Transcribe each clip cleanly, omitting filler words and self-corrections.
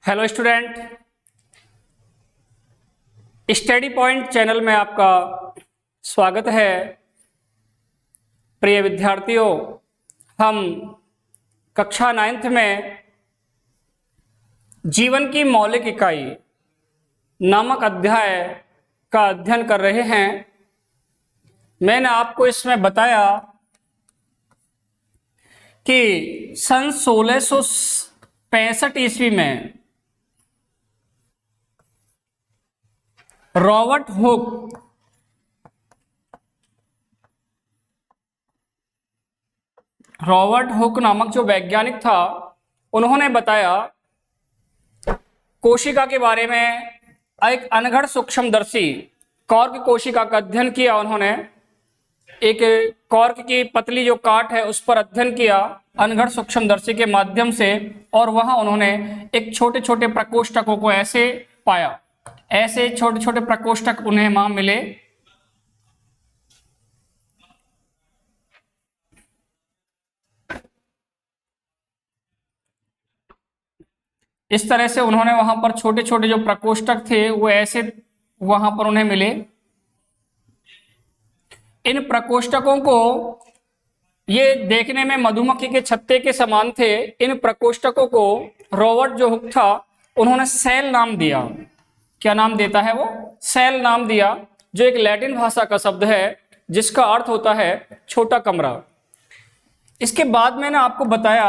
Hello student, study point channel में आपका स्वागत है। प्रिय विद्यार्थियों, हम कक्षा 9th में जीवन की मौलिक इकाई नामक अध्याय का अध्ययन कर रहे हैं। मैंने आपको इसमें बताया कि सन 1665 ईस्वी में रॉबर्ट हुक नामक जो वैज्ञानिक था, उन्होंने बताया कोशिका के बारे में। एक अनगढ़ सूक्ष्मदर्शी कॉर्क कोशिका का अध्ययन किया उन्होंने। एक कॉर्क की पतली जो काट है उस पर अध्ययन किया अनगढ़ सूक्ष्मदर्शी के माध्यम से, और वहां उन्होंने एक छोटे छोटे प्रकोष्ठकों को ऐसे पाया। ऐसे छोटे छोटे प्रकोष्ठक उन्हें वहां मिले। इस तरह से उन्होंने वहां पर छोटे छोटे जो प्रकोष्ठक थे वो ऐसे वहां पर उन्हें मिले। इन प्रकोष्ठकों को ये देखने में मधुमक्खी के छत्ते के समान थे। इन प्रकोष्ठकों को रॉबर्ट जो हुक था उन्होंने सेल नाम दिया। क्या नाम देता है वो? सेल नाम दिया, जो एक लैटिन भाषा का शब्द है जिसका अर्थ होता है छोटा कमरा। इसके बाद मैंने आपको बताया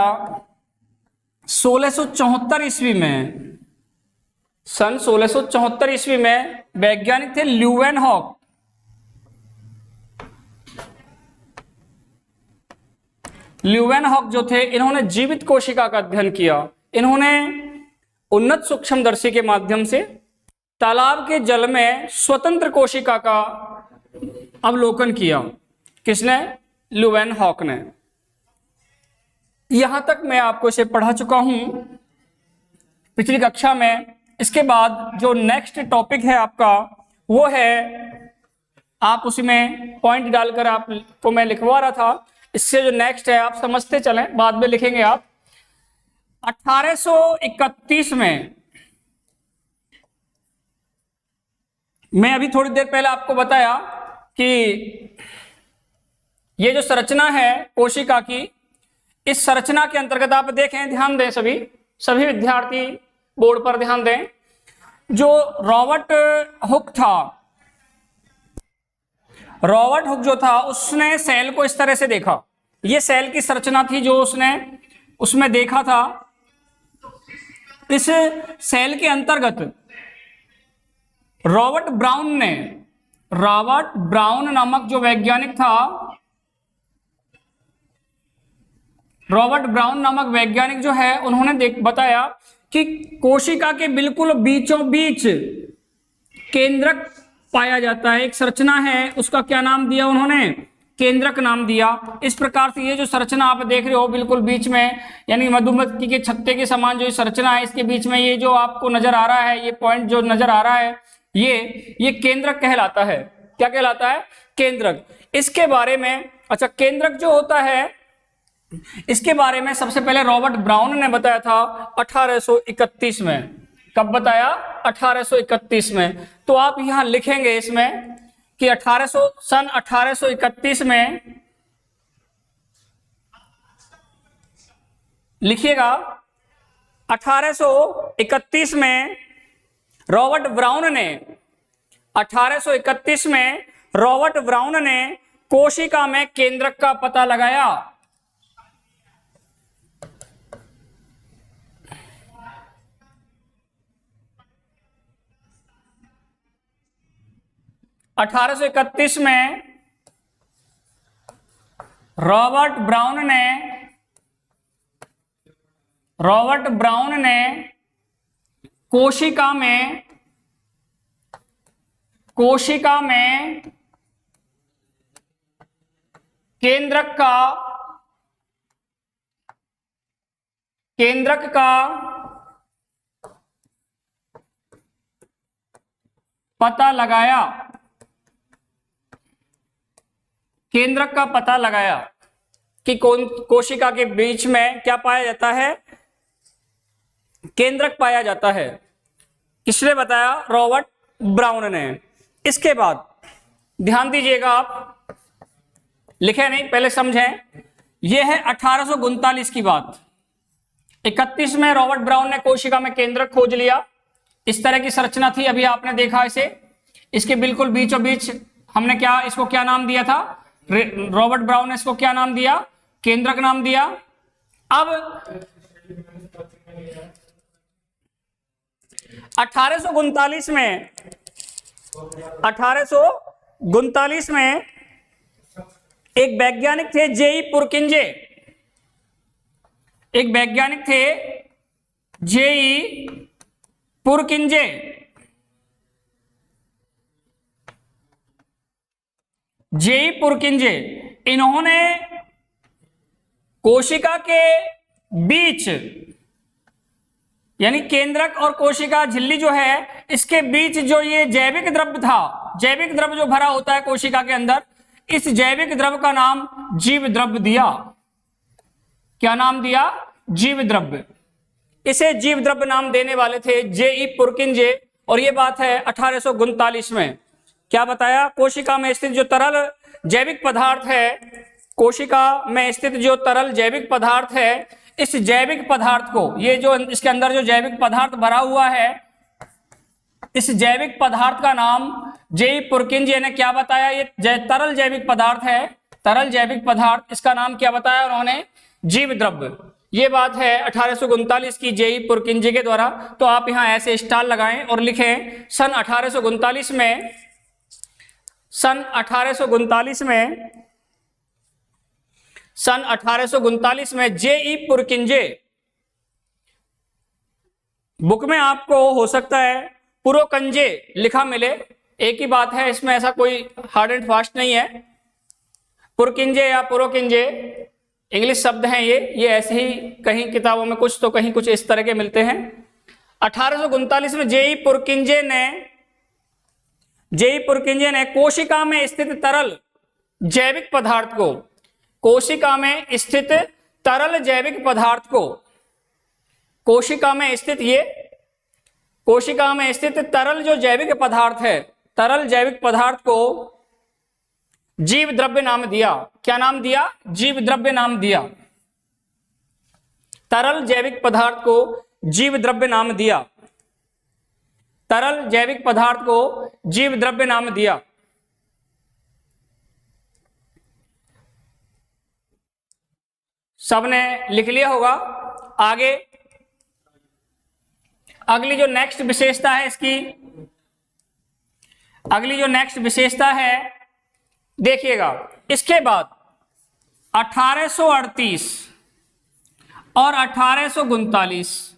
1674 ईस्वी में, सन 1674 ईस्वी में वैज्ञानिक थे ल्यूवेनहॉक। ल्यूवेनहॉक जो थे, इन्होंने जीवित कोशिका का अध्ययन किया। इन्होंने उन्नत सूक्ष्मदर्शी के माध्यम से तालाब के जल में स्वतंत्र कोशिका का अवलोकन किया। किसने? ल्यूवेनहॉक ने। यहां तक मैं आपको इसे पढ़ा चुका हूं पिछली कक्षा में। इसके बाद जो नेक्स्ट टॉपिक है आपका वो है, आप उसमें पॉइंट डालकर आपको मैं लिखवा रहा था। इससे जो नेक्स्ट है आप समझते चलें, बाद में लिखेंगे आप। 1831 में, मैं अभी थोड़ी देर पहले आपको बताया कि ये जो संरचना है कोशिका की, इस संरचना के अंतर्गत आप देखें, ध्यान दें सभी विद्यार्थी बोर्ड पर ध्यान दें। जो रॉबर्ट हुक था, रॉबर्ट हुक जो था उसने सेल को इस तरह से देखा। ये सेल की संरचना थी जो उसने उसमें देखा था। इस सेल के अंतर्गत रॉबर्ट ब्राउन नामक जो वैज्ञानिक था, रॉबर्ट ब्राउन नामक वैज्ञानिक जो है, उन्होंने बताया कि कोशिका के बिल्कुल बीचों बीच केंद्रक पाया जाता है। एक संरचना है, उसका क्या नाम दिया उन्होंने? केंद्रक नाम दिया। इस प्रकार से ये जो संरचना आप देख रहे हो बिल्कुल बीच में, यानी मधुमक्खी के छत्ते के समान जो संरचना है, इसके बीच में ये जो आपको नजर आ रहा है, ये पॉइंट जो नजर आ रहा है, ये केंद्रक कहलाता है। क्या कहलाता है? केंद्रक। इसके बारे में, अच्छा, केंद्रक जो होता है इसके बारे में सबसे पहले रॉबर्ट ब्राउन ने बताया था 1831 में। कब बताया? 1831 में। तो आप यहां लिखेंगे इसमें कि सन 1831 में लिखिएगा। 1831 में रॉबर्ट ब्राउन ने कोशिका में केंद्रक का पता लगाया। अठारह सौ इकतीस में रॉबर्ट ब्राउन ने कोशिका में केंद्रक का पता लगाया। केंद्रक का पता लगाया कि कोशिका के बीच में क्या पाया जाता है? केंद्रक पाया जाता है। किसने बताया? रॉबर्ट ब्राउन ने। इसके बाद ध्यान दीजिएगा, आप लिखे नहीं, पहले समझें। यह है 1839 की बात। 31 में रॉबर्ट ब्राउन ने कोशिका में केंद्रक खोज लिया। इस तरह की संरचना थी, अभी आपने देखा इसे। इसके बिल्कुल बीचों बीच हमने इसको क्या नाम दिया था? रॉबर्ट ब्राउन ने इसको क्या नाम दिया? केंद्रक नाम दिया। अब 1839 में एक वैज्ञानिक थे जेई पुरकिंजे। एक वैज्ञानिक थे जेई पुरकिंजे। जेई पुरकिंजे, इन्होंने कोशिका के बीच, यानी केंद्रक और कोशिका झिल्ली जो है, इसके बीच जो ये जैविक द्रव्य था, जैविक द्रव्य जो भरा होता है कोशिका के अंदर, इस जैविक द्रव्य का नाम जीव द्रव्य दिया। क्या नाम दिया? जीव द्रव्य। इसे जीव द्रव्य नाम देने वाले थे जेई पुरकिंजे। और ये बात है 1839 में। क्या बताया? कोशिका में स्थित जो तरल जैविक पदार्थ है, कोशिका में स्थित जो तरल जैविक पदार्थ है, इस जैविक पदार्थ को, ये जो इसके अंदर जो जैविक पदार्थ भरा हुआ है, इस जैविक पदार्थ का नाम जेई पुरकिंजे ने क्या बताया? ये तरल जैविक पदार्थ है, तरल जैविक पदार्थ, इसका नाम क्या बताया उन्होंने? जीव द्रव्य। ये बात है 1839 की जेई पुरकिंजे के द्वारा। तो आप यहां ऐसे स्टार लगाएं और लिखें सन 1839 में, सन 1839 में जेई पुरकिंजे। बुक में आपको हो सकता है पुरोकंजे लिखा मिले, एक ही बात है, इसमें ऐसा कोई हार्ड एंड फास्ट नहीं है। पुरकिंजे या पुरोकिंजे इंग्लिश शब्द हैं ये ऐसे ही कहीं किताबों में कुछ तो कहीं कुछ इस तरह के मिलते हैं। 1839 में जेई पुरकिंजे ने कोशिका में स्थित तरल जैविक पदार्थ को, कोशिका में स्थित तरल जैविक पदार्थ को, कोशिका में स्थित तरल जो जैविक पदार्थ है, तरल जैविक पदार्थ को जीव द्रव्य नाम दिया। क्या नाम दिया? जीव द्रव्य नाम दिया। तरल जैविक पदार्थ को जीव द्रव्य नाम दिया। तरल जैविक पदार्थ को जीव द्रव्य नाम दिया। सबने लिख लिया होगा। आगे अगली जो नेक्स्ट विशेषता है इसकी, अगली जो नेक्स्ट विशेषता है देखिएगा। इसके बाद 1838 और 1839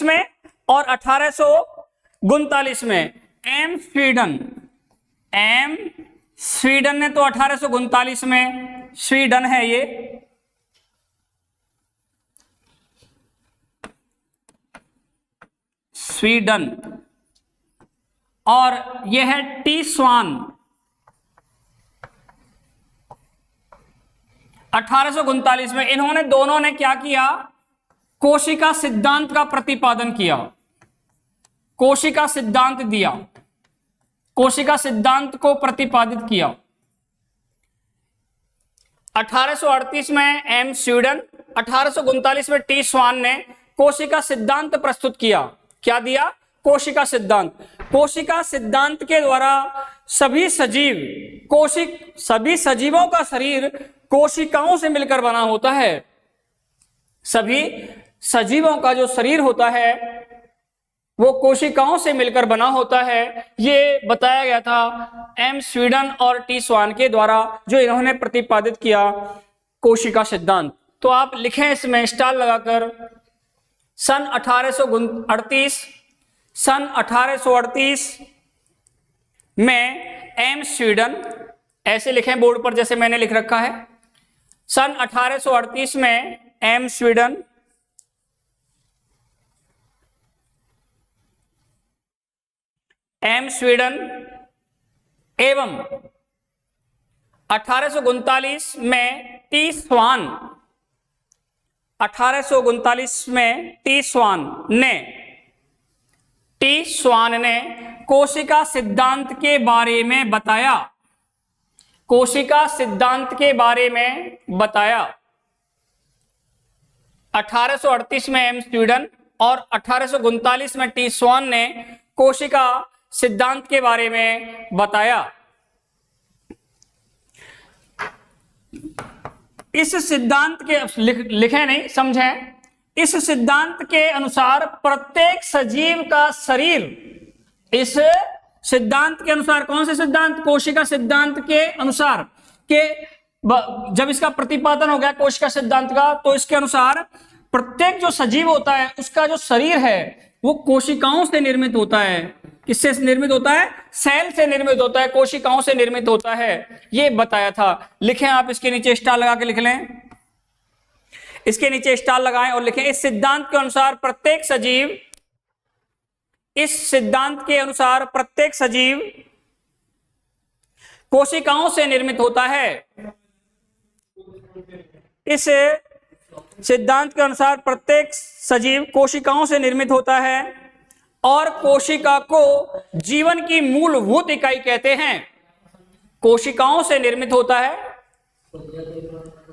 में और 1839 में एम स्वीडन ने तो 1839 में, स्वीडन है ये, स्वीडन, और यह है टी स्वान। 1839 में इन्होंने दोनों ने क्या किया? कोशिका सिद्धांत का प्रतिपादन किया, कोशिका सिद्धांत दिया, कोशिका सिद्धांत को प्रतिपादित किया। 1838 में एम स्वीडन, 1839 में टी स्वान ने कोशिका सिद्धांत प्रस्तुत किया। क्या दिया? कोशिका सिद्धांत। कोशिका सिद्धांत के द्वारा सभी सजीवों का शरीर कोशिकाओं से मिलकर बना होता है। सभी सजीवों का जो शरीर होता है वो कोशिकाओं से मिलकर बना होता है। ये बताया गया था एम स्वीडन और टी स्वान के द्वारा, जो इन्होंने प्रतिपादित किया कोशिका सिद्धांत। तो आप लिखें इसमें स्टार लगाकर सन 1838 में एम स्वीडन, ऐसे लिखें बोर्ड पर जैसे मैंने लिख रखा है। सन 1838 में एम स्वीडन, एवं 1839 में टी स्वान, 1839 में टी स्वान ने कोशिका सिद्धांत के बारे में बताया। कोशिका सिद्धांत के बारे में बताया। 1838 में एम स्वीडन और 1839 में टी स्वान ने कोशिका सिद्धांत के बारे में बताया। इस सिद्धांत के लिखे नहीं, समझें। इस सिद्धांत के अनुसार प्रत्येक सजीव का शरीर, इस सिद्धांत के अनुसार, कौन से सिद्धांत? कोशिका सिद्धांत के अनुसार के जब इसका प्रतिपादन हो गया कोशिका सिद्धांत का, तो इसके अनुसार प्रत्येक जो सजीव होता है उसका जो शरीर है वो कोशिकाओं से निर्मित होता है। किससे निर्मित होता है? सेल से निर्मित होता है, कोशिकाओं से निर्मित होता है, ये बताया था। लिखें आप, इसके नीचे स्टार लगा के लिख लें, इसके नीचे स्टार लगाएं और लिखें, इस सिद्धांत के अनुसार प्रत्येक सजीव, इस सिद्धांत के अनुसार प्रत्येक सजीव कोशिकाओं से निर्मित होता है। इस सिद्धांत के अनुसार प्रत्येक सजीव कोशिकाओं से निर्मित होता है और कोशिका को जीवन की मूलभूत इकाई कहते हैं। कोशिकाओं से निर्मित होता है।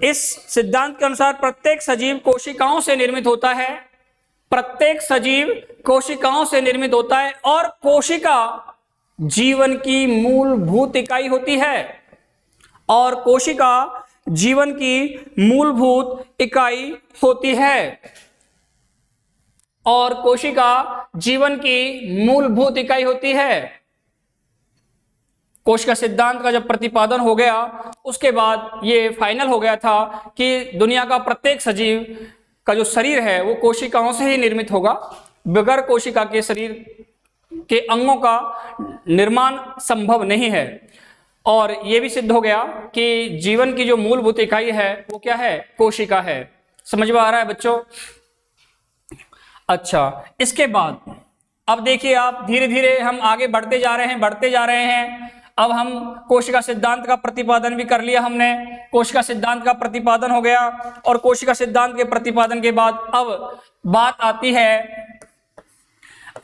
इस सिद्धांत के अनुसार प्रत्येक सजीव कोशिकाओं से निर्मित होता है। प्रत्येक सजीव कोशिकाओं से निर्मित होता है और कोशिका जीवन की मूलभूत इकाई होती है। और कोशिका जीवन की मूलभूत इकाई होती है। और कोशिका जीवन की मूलभूत इकाई होती है। कोशिका सिद्धांत का जब प्रतिपादन हो गया उसके बाद ये फाइनल हो गया था कि दुनिया का प्रत्येक सजीव का जो शरीर है वो कोशिकाओं से ही निर्मित होगा। बगैर कोशिका के शरीर के अंगों का निर्माण संभव नहीं है। और ये भी सिद्ध हो गया कि जीवन की जो मूलभूत इकाई है वो क्या है? कोशिका है। समझ में आ रहा है बच्चों? अच्छा, इसके बाद अब देखिए आप, धीरे धीरे हम आगे बढ़ते जा रहे हैं। अब हम कोशिका सिद्धांत का प्रतिपादन भी कर लिया हमने। कोशिका सिद्धांत का प्रतिपादन हो गया और कोशिका सिद्धांत के प्रतिपादन के बाद अब बात आती है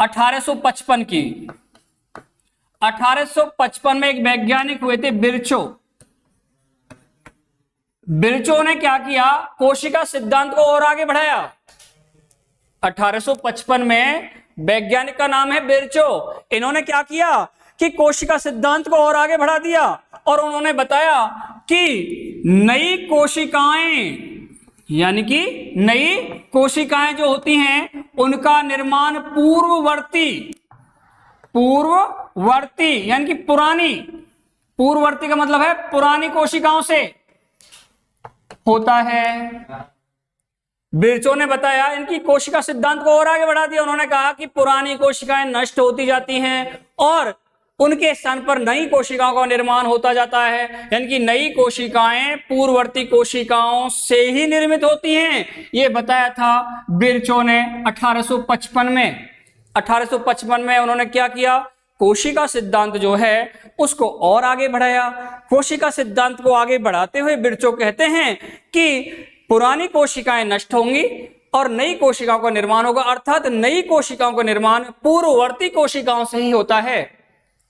1855 की। 1855 में एक वैज्ञानिक हुए थे बिरचो। बिरचो ने क्या किया? कोशिका सिद्धांत को और आगे बढ़ाया। 1855 में वैज्ञानिक का नाम है बिरचो। इन्होंने क्या किया कि कोशिका सिद्धांत को और आगे बढ़ा दिया और उन्होंने बताया कि नई कोशिकाएं, यानी कि नई कोशिकाएं जो होती हैं उनका निर्माण पूर्ववर्ती यानी कि पुरानी, पूर्ववर्ती का मतलब है पुरानी कोशिकाओं से होता है। बिरचो ने बताया, इनकी कोशिका सिद्धांत को और आगे बढ़ा दिया। उन्होंने कहा कि पुरानी कोशिकाएं नष्ट होती जाती हैं और उनके स्थान पर नई कोशिकाओं का निर्माण होता जाता है, यानी कि नई कोशिकाएं पूर्ववर्ती कोशिकाओं से ही निर्मित होती हैं। ये बताया था बिरचो ने 1855 में। 1855 में उन्होंने क्या किया? कोशिका सिद्धांत जो है उसको और आगे बढ़ाया। कोशिका सिद्धांत को आगे बढ़ाते हुए बिरचो कहते हैं कि पुरानी कोशिकाएं नष्ट होंगी और नई कोशिकाओं का निर्माण होगा, अर्थात नई कोशिकाओं का निर्माण पूर्ववर्ती कोशिकाओं से ही होता है।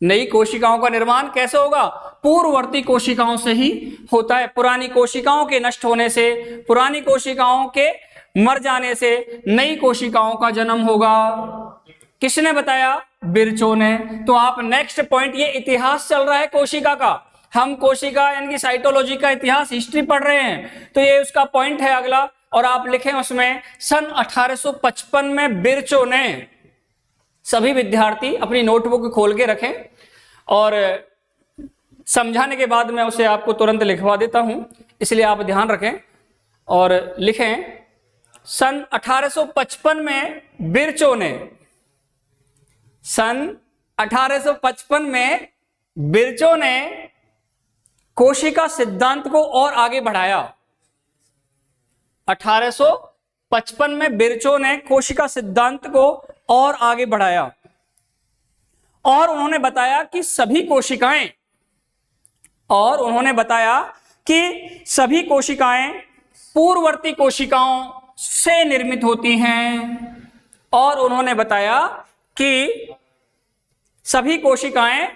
नई कोशिकाओं का निर्माण कैसे होगा? पूर्ववर्ती कोशिकाओं से ही होता है। पुरानी कोशिकाओं के नष्ट होने से, पुरानी कोशिकाओं के मर जाने से नई कोशिकाओं का जन्म होगा। किसने बताया? बिरचो ने। तो आप नेक्स्ट पॉइंट, ये इतिहास चल रहा है कोशिका का, हम कोशिका यानी कि साइटोलॉजी का इतिहास, हिस्ट्री पढ़ रहे हैं, तो ये उसका पॉइंट है अगला। और आप लिखें उसमें, सन 1855 में बिरचो ने, सभी विद्यार्थी अपनी नोटबुक खोल के रखें और समझाने के बाद मैं उसे आपको तुरंत लिखवा देता हूं, इसलिए आप ध्यान रखें और लिखें। सन 1855 में बिरचो ने, सन 1855 में बिरचो ने कोशिका सिद्धांत को और आगे बढ़ाया। 1855 में बिरचो ने कोशिका सिद्धांत को और आगे बढ़ाया और उन्होंने बताया कि सभी कोशिकाएं पूर्ववर्ती कोशिकाओं से निर्मित होती हैं। और उन्होंने बताया कि सभी कोशिकाएं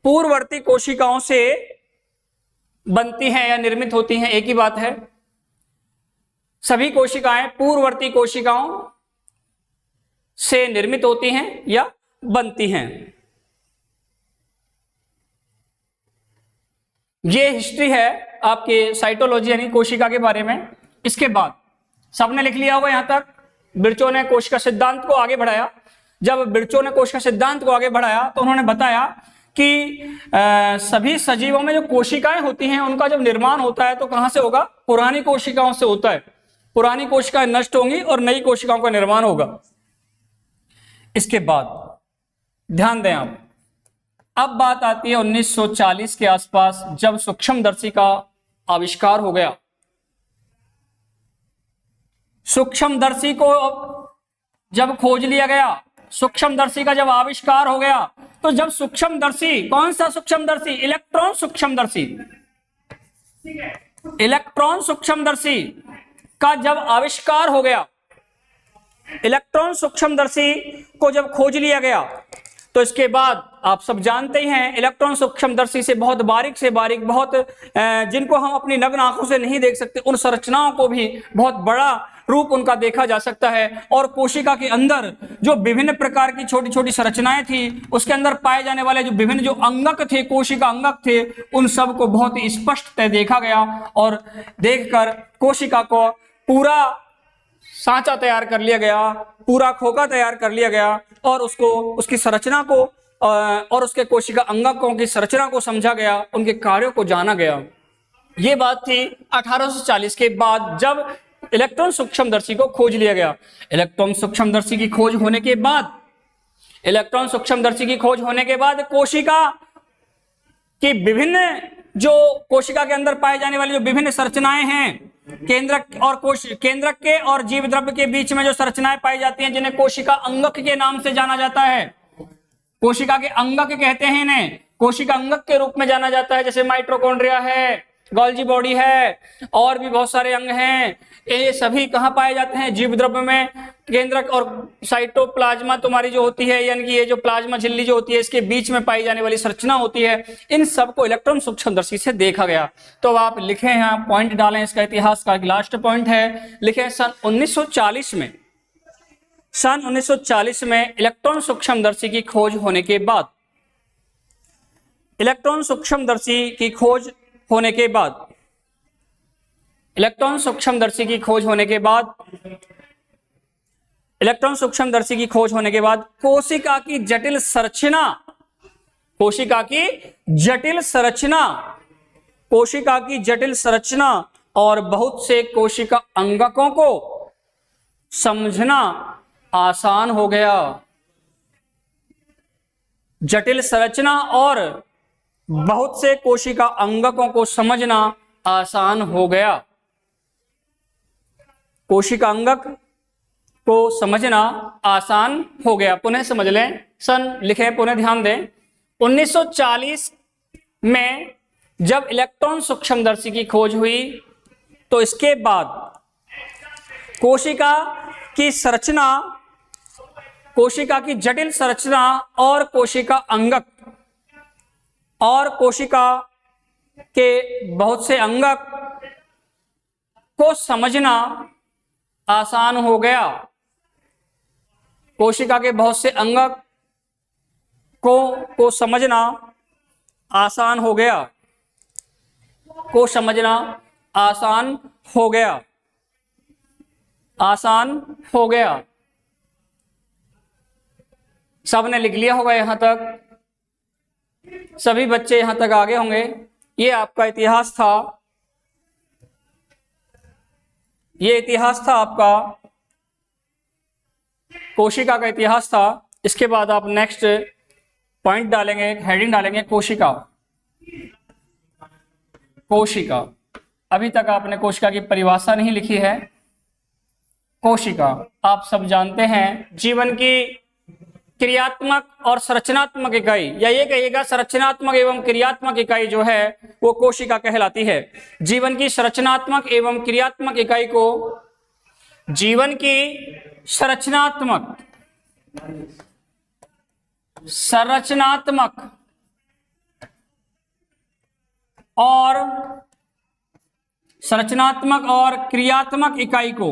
पूर्ववर्ती कोशिकाओं से बनती हैं या निर्मित होती हैं, एक ही बात है। सभी कोशिकाएं पूर्ववर्ती कोशिकाओं से निर्मित होती हैं या बनती हैं। ये हिस्ट्री है आपके साइटोलॉजी यानी कोशिका के बारे में। इसके बाद सबने लिख लिया होगा यहां तक। बिरचो ने कोशिका सिद्धांत को आगे बढ़ाया। जब बिरचो ने कोशिका सिद्धांत को आगे बढ़ाया तो उन्होंने बताया कि सभी सजीवों में जो कोशिकाएं होती हैं उनका जब निर्माण होता है तो कहां से होगा? पुरानी कोशिकाओं से होता है। पुरानी कोशिकाएं नष्ट होंगी और नई कोशिकाओं का निर्माण होगा। इसके बाद ध्यान दें आप, अब बात आती है 1940 के आसपास, जब सूक्ष्मदर्शी का आविष्कार हो गया। सूक्ष्मदर्शी को जब खोज लिया गया, सूक्ष्मदर्शी का जब आविष्कार हो गया, तो जब सूक्ष्मदर्शी, कौन सा सूक्ष्मदर्शी? इलेक्ट्रॉन सूक्ष्मदर्शी। इलेक्ट्रॉन सूक्ष्मदर्शी का जब आविष्कार हो गया, इलेक्ट्रॉन सूक्ष्मदर्शी को जब खोज लिया गया, तो इसके बाद आप सब जानते ही हैं इलेक्ट्रॉन सूक्ष्मदर्शी से बहुत बारीक से बारीक, बहुत जिनको हम अपनी नग्न आंखों से नहीं देख सकते, उन संरचनाओं को भी बहुत बड़ा रूप उनका देखा जा सकता है। और कोशिका के अंदर जो विभिन्न प्रकार की छोटी छोटी संरचनाएं थी, उसके अंदर पाए जाने वाले जो विभिन्न जो अंगक थे, कोशिका अंगक थे, उन सब को बहुत ही स्पष्टतः देखा गया। और देखकर कोशिका को पूरा सांचा तैयार कर लिया गया, पूरा खोखा तैयार कर लिया गया, और उसको, उसकी संरचना को और उसके कोशिका अंगकों की संरचना को समझा गया, उनके कार्यों को जाना गया। ये बात थी 1840 के बाद, जब इलेक्ट्रॉन सूक्ष्मदर्शी को खोज लिया गया। इलेक्ट्रॉन सूक्ष्मदर्शी की खोज होने के बाद, इलेक्ट्रॉन सूक्ष्मदर्शी की खोज होने के बाद कोशिका की विभिन्न, जो कोशिका के अंदर पाए जाने वाली जो विभिन्न संरचनाएं हैं, केंद्रक और केंद्रक के और जीव द्रव्य के बीच में जो संरचनाएं पाई जाती हैं, जिन्हें कोशिका अंगक के नाम से जाना जाता है। कोशिका के अंगक कहते हैं इन्हें, कोशिका अंगक के रूप में जाना जाता है। जैसे माइटोकॉन्ड्रिया है, गोल्जी बॉडी है, और भी बहुत सारे अंग हैं। ये सभी कहाँ पाए जाते हैं? जीव द्रव्य में। केंद्रक और साइटोप्लाज्मा तुम्हारी जो होती है, यानी कि ये जो प्लाज्मा झिल्ली जो होती है, इसके बीच में पाई जाने वाली संरचना होती है, इन सबको इलेक्ट्रॉन सूक्ष्मदर्शी से देखा गया। तो आप लिखें, यहाँ पॉइंट डालें, इसका इतिहास का लास्ट पॉइंट है, लिखें सन 1940 में, सन 1940 में इलेक्ट्रॉन सूक्ष्मदर्शी की खोज होने के बाद, इलेक्ट्रॉन सूक्ष्मदर्शी की खोज होने के बाद, इलेक्ट्रॉन सूक्ष्मदर्शी की खोज होने के बाद, इलेक्ट्रॉन सूक्ष्मदर्शी की खोज होने के बाद कोशिका की जटिल संरचना, कोशिका की जटिल संरचना, कोशिका की जटिल संरचना और बहुत से कोशिका अंगकों को समझना आसान हो गया। जटिल संरचना और बहुत से कोशिका अंगकों को समझना आसान हो गया। कोशिका अंगक को समझना आसान हो गया। पुनः समझ लें, सन लिखें, पुनः ध्यान दें। 1940 में जब इलेक्ट्रॉन सूक्ष्मदर्शी की खोज हुई, तो इसके बाद कोशिका की संरचना, कोशिका की जटिल संरचना और कोशिका अंगक और कोशिका के बहुत से अंगक को समझना आसान हो गया। कोशिका के बहुत से अंगक को समझना आसान हो गया, को समझना आसान हो गया, आसान हो गया। सबने लिख लिया होगा यहां तक, सभी बच्चे यहां तक आगे होंगे। ये आपका इतिहास था, ये इतिहास था आपका, कोशिका का इतिहास था। इसके बाद आप नेक्स्ट पॉइंट डालेंगे, हेडिंग डालेंगे कोशिका। कोशिका, अभी तक आपने कोशिका की परिभाषा नहीं लिखी है। कोशिका आप सब जानते हैं जीवन की क्रियात्मक और संरचनात्मक इकाई, या ये कहिएगा संरचनात्मक एवं क्रियात्मक इकाई जो है वो कोशिका कहलाती है। जीवन की संरचनात्मक एवं क्रियात्मक इकाई को जीवन की संरचनात्मक और क्रियात्मक इकाई को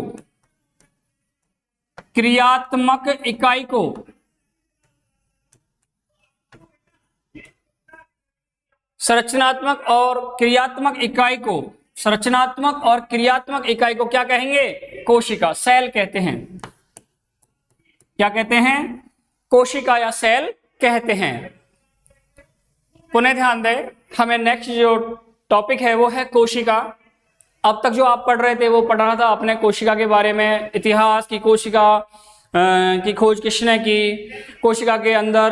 संरचनात्मक और क्रियात्मक इकाई को क्या कहेंगे? कोशिका, सेल कहते हैं। क्या कहते हैं? कोशिका या सेल कहते हैं। पुनः ध्यान दें, हमें नेक्स्ट जो टॉपिक है वो है कोशिका। अब तक जो आप पढ़ रहे थे वो पढ़ रहा था अपने कोशिका के बारे में, इतिहास की, कोशिका की खोज किसने की, कोशिका के अंदर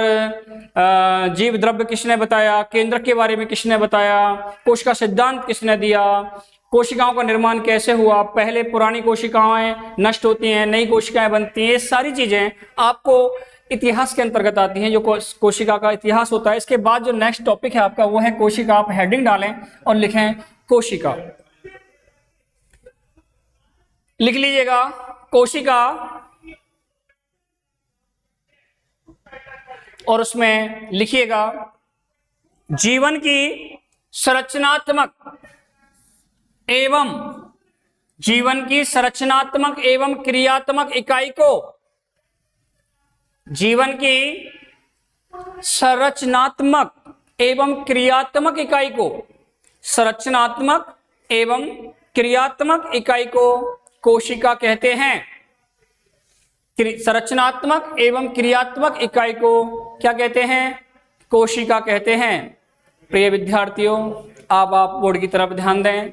जीव द्रव्य किसने बताया, केंद्रक के बारे में किसने बताया, कोशिका सिद्धांत किसने दिया, कोशिकाओं का निर्माण कैसे हुआ, पहले पुरानी कोशिकाएं नष्ट होती हैं, नई कोशिकाएं बनती हैं। ये सारी चीजें आपको इतिहास के अंतर्गत आती हैं, जो कोशिका का इतिहास होता है। इसके बाद जो नेक्स्ट टॉपिक है आपका वो है कोशिका। आप हेडिंग डालें और लिखें कोशिका, लिख लीजिएगा कोशिका, और उसमें लिखिएगा जीवन की संरचनात्मक एवं क्रियात्मक इकाई को, जीवन की संरचनात्मक एवं क्रियात्मक इकाई को कोशिका कहते हैं। संरचनात्मक एवं क्रियात्मक इकाई को क्या कहते हैं? कोशिका कहते हैं। प्रिय विद्यार्थियों, अब आप बोर्ड की तरफ ध्यान दें।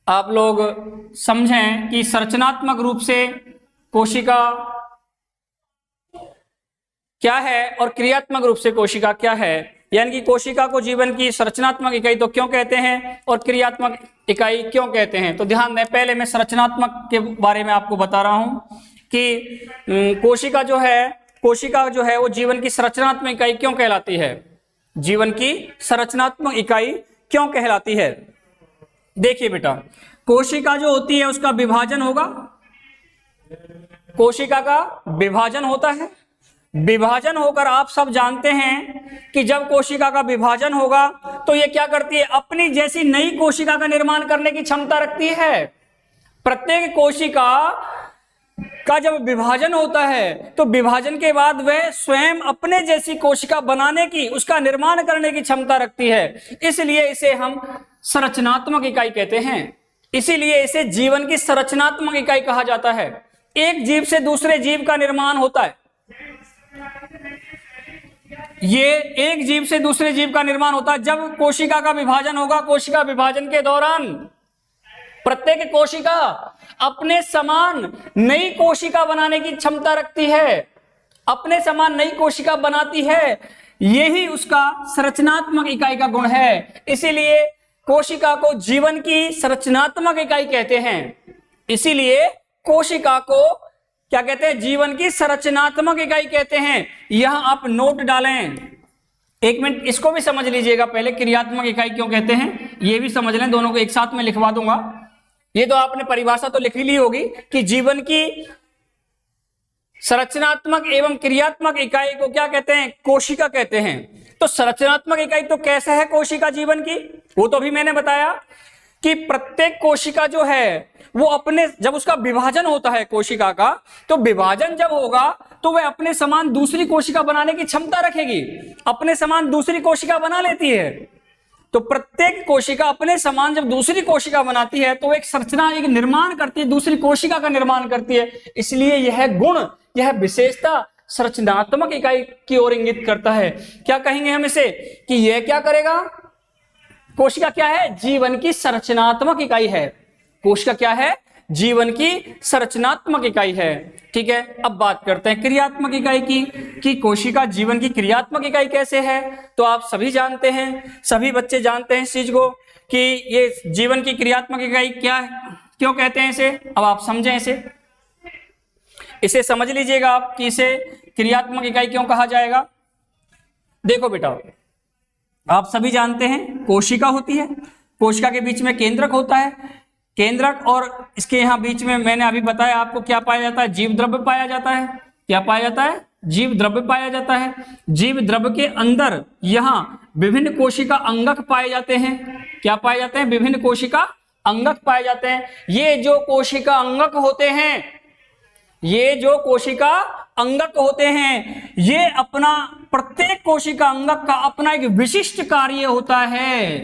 आप लोग समझें कि संरचनात्मक रूप से कोशिका क्या है और क्रियात्मक रूप से कोशिका क्या है। यानी कि कोशिका को जीवन की संरचनात्मक इकाई तो क्यों कहते हैं और क्रियात्मक इकाई क्यों कहते हैं? तो ध्यान दें, पहले मैं संरचनात्मक के बारे में आपको बता रहा हूं कि कोशिका जो है वो जीवन की संरचनात्मक इकाई क्यों कहलाती है। जीवन की संरचनात्मक इकाई क्यों कहलाती है? देखिए बेटा, कोशिका जो होती है उसका विभाजन होगा, कोशिका का विभाजन होता है। विभाजन होकर आप सब जानते हैं कि जब कोशिका का विभाजन होगा तो ये क्या करती है? अपनी जैसी नई कोशिका का निर्माण करने की क्षमता रखती है। प्रत्येक कोशिका का जब विभाजन होता है तो विभाजन के बाद वह स्वयं अपने जैसी कोशिका बनाने की, उसका निर्माण करने की क्षमता रखती है। इसलिए इसे हम संरचनात्मक इकाई कहते हैं। इसीलिए इसे जीवन की संरचनात्मक इकाई कहा जाता है। एक जीव से दूसरे जीव का निर्माण होता है, ये एक जीव से दूसरे जीव का निर्माण होता है जब कोशिका का विभाजन होगा। कोशिका विभाजन के दौरान प्रत्येक कोशिका अपने समान नई कोशिका बनाने की क्षमता रखती है, अपने समान नई कोशिका बनाती है। यही उसका संरचनात्मक इकाई का गुण है। इसीलिए कोशिका को जीवन की संरचनात्मक इकाई कहते हैं। इसीलिए कोशिका को क्या कहते हैं? जीवन की संरचनात्मक इकाई कहते हैं। यहां आप नोट डालें, एक मिनट इसको भी समझ लीजिएगा। पहले क्रियात्मक इकाई क्यों कहते हैं ये भी समझ लें, दोनों को एक साथ में लिखवा दूंगा। ये तो आपने परिभाषा तो लिख ली होगी कि जीवन की संरचनात्मक एवं क्रियात्मक इकाई को क्या कहते हैं? कोशिका कहते हैं। तो संरचनात्मक इकाई तो कैसे है कोशिका जीवन की, वो तो अभी मैंने बताया कि प्रत्येक कोशिका जो है वो अपने, जब उसका विभाजन होता है कोशिका का, तो विभाजन जब होगा तो वह अपने समान दूसरी कोशिका बनाने की क्षमता रखेगी, अपने समान दूसरी कोशिका बना लेती है। तो प्रत्येक कोशिका अपने समान जब दूसरी कोशिका बनाती है तो एक संरचना, एक निर्माण करती है, दूसरी कोशिका का निर्माण करती है। इसलिए यह गुण, यह विशेषता संरचनात्मक इकाई की ओर इंगित करता है। क्या कहेंगे हम इसे कि यह क्या करेगा? कोशिका क्या है? जीवन की संरचनात्मक इकाई है। कोशिका क्या है? जीवन की संरचनात्मक इकाई है। ठीक है, अब बात करते हैं क्रियात्मक इकाई की कि कोशिका जीवन की क्रियात्मक इकाई कैसे है। तो आप सभी जानते हैं, सभी बच्चे जानते हैं इस चीज को कि ये जीवन की क्रियात्मक इकाई क्या है, क्यों कहते हैं इसे। अब आप समझें, इसे समझ लीजिएगा आप कि इसे क्रियात्मक इकाई क्यों कहा जाएगा। देखो बेटा, आप सभी जानते हैं कोशिका होती है, कोशिका के बीच में केंद्रक होता है, केंद्रक और इसके यहाँ बीच में मैंने अभी बताया आपको क्या पाया जाता है, जीव द्रव्य पाया जाता है। क्या पाया जाता है? जीव द्रव्य पाया जाता है। जीव द्रव्य के अंदर यहाँ विभिन्न कोशिका अंगक पाए जाते हैं। क्या पाए जाते हैं? विभिन्न कोशिका अंगक पाए जाते हैं। ये जो कोशिका अंगक होते हैं, ये जो कोशिका अंगक होते हैं, ये अपना प्रत्येक कोशिका अंगक का अपना एक विशिष्ट कार्य होता है।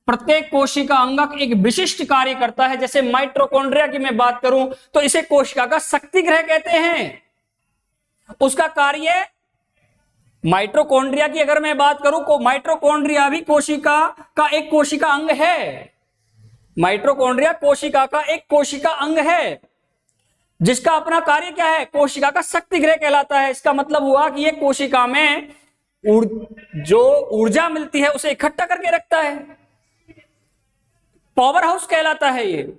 प्रत्येक कोशिका अंगक एक विशिष्ट कार्य करता है। जैसे माइटोकॉन्ड्रिया की मैं बात करूं तो इसे कोशिका का शक्ति ग्रह कहते हैं। उसका कार्य, माइटोकॉन्ड्रिया की अगर मैं बात करूं तो माइटोकॉन्ड्रिया भी कोशिका का एक कोशिका अंग है। माइटोकॉन्ड्रिया कोशिका का एक कोशिका अंग है जिसका अपना कार्य क्या है? कोशिका का शक्ति गृह कहलाता है। इसका मतलब हुआ कि ये कोशिका में जो ऊर्जा मिलती है उसे इकट्ठा करके रखता है, पावर हाउस कहलाता है ये।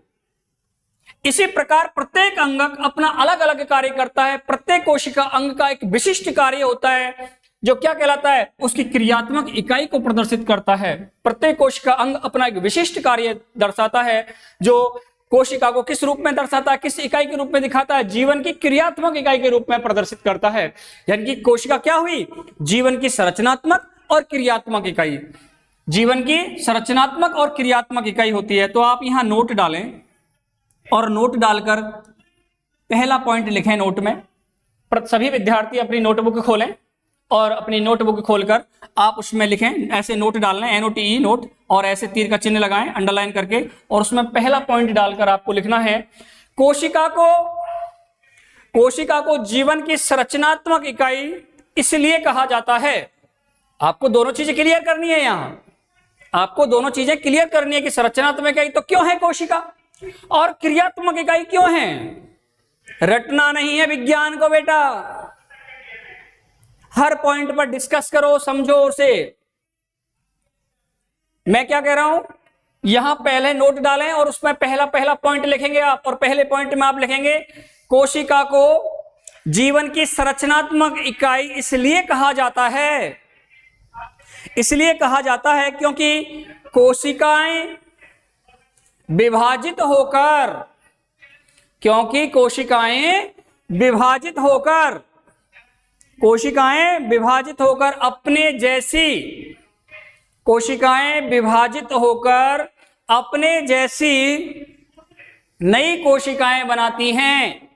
इसी प्रकार प्रत्येक अंगक अपना अलग अलग कार्य करता है। प्रत्येक कोशिका अंग का एक विशिष्ट कार्य होता है जो क्या कहलाता है? उसकी क्रियात्मक इकाई को प्रदर्शित करता है। प्रत्येक कोशिका अंग अपना एक विशिष्ट कार्य दर्शाता है जो कोशिका को किस रूप में दर्शाता है, किस इकाई के रूप में दिखाता है? जीवन की क्रियात्मक इकाई के रूप में प्रदर्शित करता है। यानी कि कोशिका क्या हुई? जीवन की संरचनात्मक और क्रियात्मक इकाई। जीवन की संरचनात्मक और क्रियात्मक इकाई होती है। तो आप यहां नोट डालें और नोट डालकर पहला पॉइंट लिखें नोट में। सभी विद्यार्थी अपनी नोटबुक खोलें और अपनी नोटबुक खोलकर आप उसमें लिखें, ऐसे नोट डालना है, NOTE नोट, और ऐसे तीर का चिन्ह लगाएं अंडरलाइन करके, और उसमें पहला पॉइंट डालकर आपको लिखना है कोशिका को जीवन की संरचनात्मक इकाई इसलिए कहा जाता है। आपको दोनों चीजें क्लियर करनी है। यहां आपको दोनों चीजें क्लियर करनी है कि संरचनात्मक इकाई तो क्यों है कोशिका और क्रियात्मक इकाई क्यों है। रटना नहीं है विज्ञान को बेटा, हर पॉइंट पर डिस्कस करो, समझो उसे। मैं क्या कह रहा हूं, यहां पहले नोट डालें और उसमें पहला पॉइंट लिखेंगे आप, और पहले पॉइंट में आप लिखेंगे कोशिका को जीवन की संरचनात्मक इकाई इसलिए कहा जाता है। इसलिए कहा जाता है क्योंकि कोशिकाएं विभाजित होकर अपने जैसी नई कोशिकाएं बनाती हैं।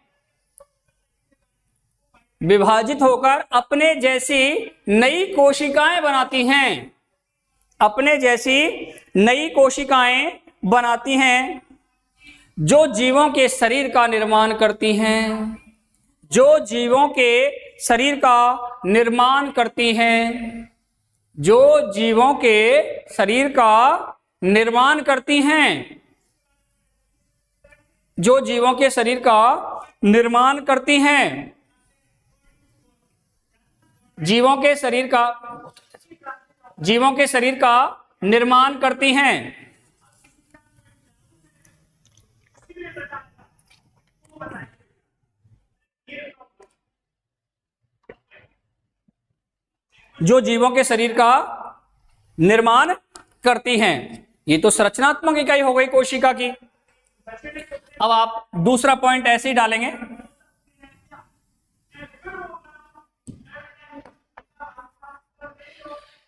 विभाजित होकर अपने जैसी नई कोशिकाएं बनाती हैं। अपने जैसी नई कोशिकाएं बनाती हैं जो जीवों के शरीर का निर्माण करती हैं। जो जीवों के शरीर का निर्माण करती हैं। जो जीवों के शरीर का निर्माण करती हैं। जो जीवों के शरीर का निर्माण करती हैं। जीवों के शरीर का निर्माण करती हैं। जो जीवों के शरीर का निर्माण करती हैं। ये तो संरचनात्मक इकाई हो गई कोशिका की। अब आप दूसरा पॉइंट ऐसे ही डालेंगे।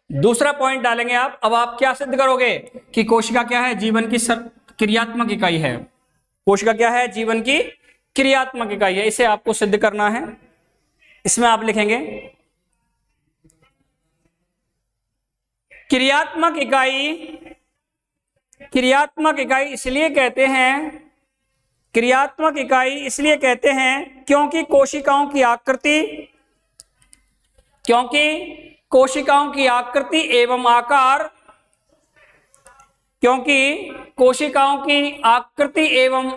दूसरा पॉइंट डालेंगे आप। अब आप क्या सिद्ध करोगे कि कोशिका क्या है? जीवन की क्रियात्मक इकाई है। कोशिका क्या है? जीवन की क्रियात्मक इकाई है। इसे आपको सिद्ध करना है। इसमें आप लिखेंगे क्रियात्मक इकाई इसलिए कहते हैं क्योंकि कोशिकाओं की आकृति एवं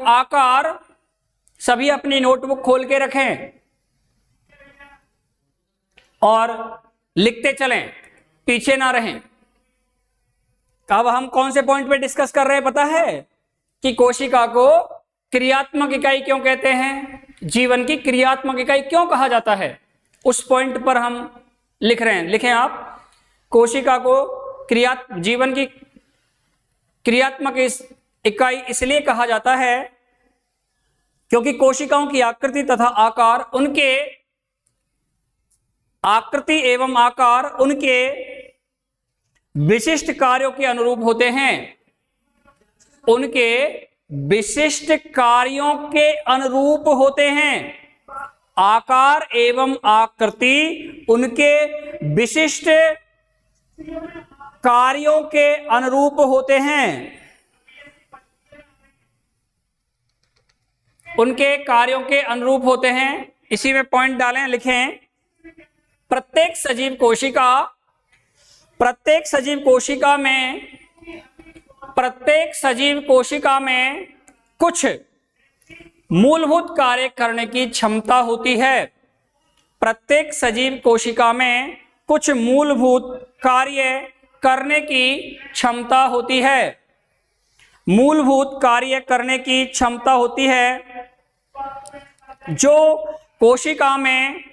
आकार सभी अपनी नोटबुक खोल के रखें और लिखते चलें, पीछे ना रहें। अब हम कौन से पॉइंट पे डिस्कस कर रहे हैं पता है? कि कोशिका को क्रियात्मक इकाई क्यों कहते हैं, जीवन की क्रियात्मक इकाई क्यों कहा जाता है, उस पॉइंट पर हम लिख रहे हैं। लिखें आप, कोशिका को जीवन की क्रियात्मक इकाई इसलिए कहा जाता है क्योंकि कोशिकाओं की आकृति तथा आकार उनके आकृति एवं आकार उनके विशिष्ट कार्यों के अनुरूप होते हैं। उनके विशिष्ट कार्यों के अनुरूप होते हैं। आकार एवं आकृति उनके विशिष्ट कार्यों के अनुरूप होते हैं। उनके कार्यों के अनुरूप होते हैं। इसी में पॉइंट डालें, लिखें। प्रत्येक सजीव कोशिका में कुछ मूलभूत कार्य करने की क्षमता होती है। प्रत्येक सजीव कोशिका में कुछ मूलभूत कार्य करने की क्षमता होती है। मूलभूत कार्य करने की क्षमता होती है जो कोशिका में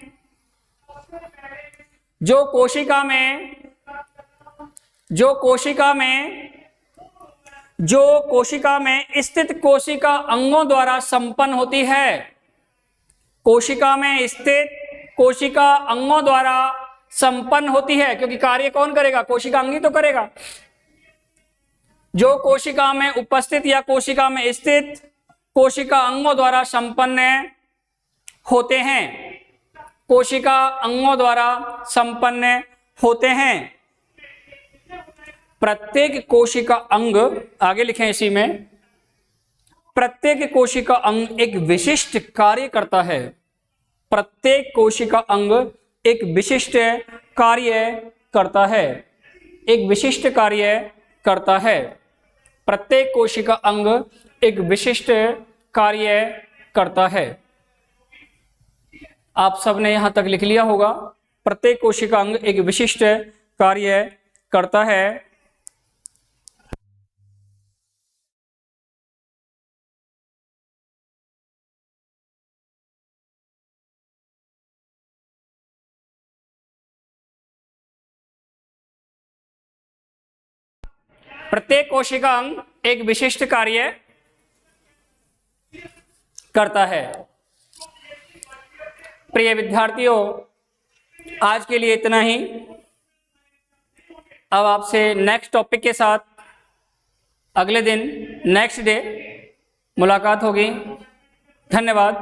स्थित कोशिका अंगों द्वारा संपन्न होती है। कोशिका में स्थित कोशिका अंगों द्वारा संपन्न होती है, क्योंकि कार्य कौन करेगा? कोशिका अंग ही तो करेगा। जो कोशिका में उपस्थित या कोशिका में स्थित कोशिका अंगों द्वारा संपन्न होते हैं। कोशिका अंगों द्वारा संपन्न होते हैं। प्रत्येक कोशिका अंग, आगे लिखें इसी में, प्रत्येक कोशिका अंग एक विशिष्ट कार्य करता है। प्रत्येक कोशिका अंग एक विशिष्ट कार्य करता है। एक विशिष्ट कार्य करता है। प्रत्येक कोशिका अंग एक विशिष्ट कार्य करता है। आप सबने यहां तक लिख लिया होगा। प्रत्येक कोशिका अंग एक विशिष्ट कार्य करता है। प्रत्येक कोशिका अंग एक विशिष्ट कार्य करता है। प्रिय विद्यार्थियों, आज के लिए इतना ही। अब आपसे नेक्स्ट टॉपिक के साथ अगले दिन नेक्स्ट डे मुलाकात होगी। धन्यवाद।